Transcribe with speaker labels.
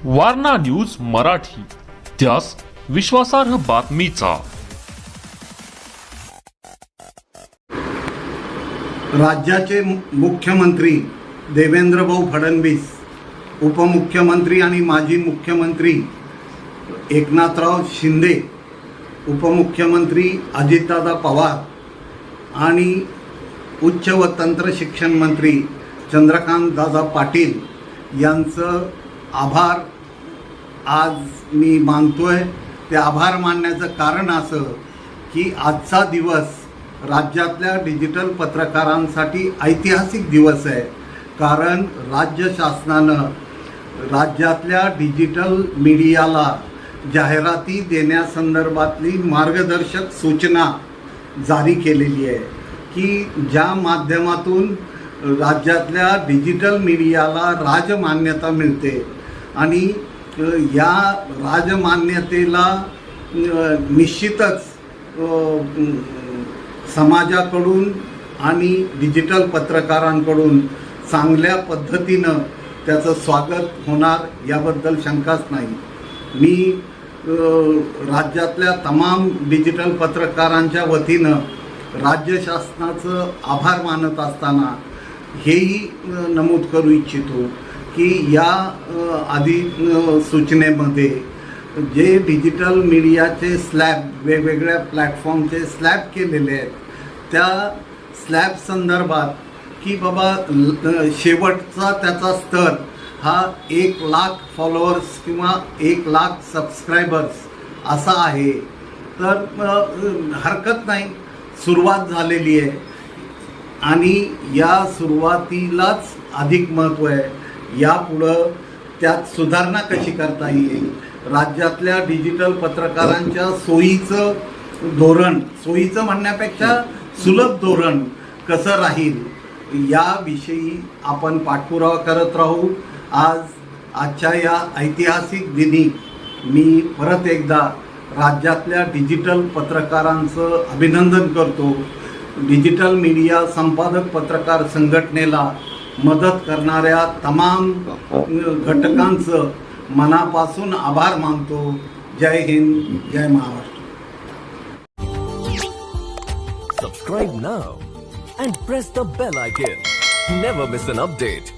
Speaker 1: Warna news Marathi, त्यास विश्वासार्ह बातमीचा.
Speaker 2: राज्याचे मुख्यमंत्री देवेंद्रभाऊ फडणवीस, उपमुख्यमंत्री आणि माजी मुख्यमंत्री एकनाथराव शिंदे, उपमुख्यमंत्री अजितदादा पवार आणि उच्च व तंत्र शिक्षण मंत्री चंद्रकांतदादा पाटील यांचं आभार आज मी मानतोय. ते आभार मानण्याचं कारण असं की आजचा दिवस राज्यातल्या डिजिटल पत्रकारांसाठी ऐतिहासिक दिवस आहे. कारण राज्य शासनानं राज्यातल्या डिजिटल मीडियाला जाहिराती देण्यासंदर्भातली मार्गदर्शक सूचना जारी केलेली आहे की ज्या माध्यमातून राज्यातल्या डिजिटल मीडियाला राजमान्यता मिळते आणि या राजमान्यतेला निश्चितच समाजाकडून आणि डिजिटल पत्रकारांकडून चांगल्या पद्धतीनं त्याचं स्वागत होणार याबद्दल शंकाच नाही. मी राज्यातल्या तमाम डिजिटल पत्रकारांच्या वतीनं राज्य शासनाचं आभार मानत असताना हेही नमूद करू इच्छितो की या आधी सूचनेमध्ये जे डिजिटल मीडियाचे स्लॅब वेगवेगळ्या प्लॅटफॉर्मचे स्लॅब केलेले आहेत त्या स्लॅब संदर्भात की बाबा शेवटचा त्याचा स्तर हा 1,00,000 फॉलोअर्स किंवा 1,00,000 सबस्क्रायबर्स असा आहे. तर हरकत नाही, सुरुवात झालेली आहे आणि या सुरुवातीलाच अधिक महत्त्व आहे. यापुढं त्यात सुधारणा कशी करता येईल, राज्यातल्या डिजिटल पत्रकारांच्या सोयीचं धोरण, सोयीचं म्हणण्यापेक्षा सुलभ धोरण कसं राहील याविषयी आपण पाठपुरावा करत राहू. आजच्या या ऐतिहासिक दिनी मी परत एकदा राज्यातल्या डिजिटल पत्रकारांचं अभिनंदन करतो. डिजिटल मीडिया संपादक पत्रकार संघटनेला मदत करणाऱ्या तमाम घटकांचं मनापासून आभार मानतो. जय हिंद, जय Maharashtra.
Speaker 3: Subscribe now and press the bell icon. Never miss an update.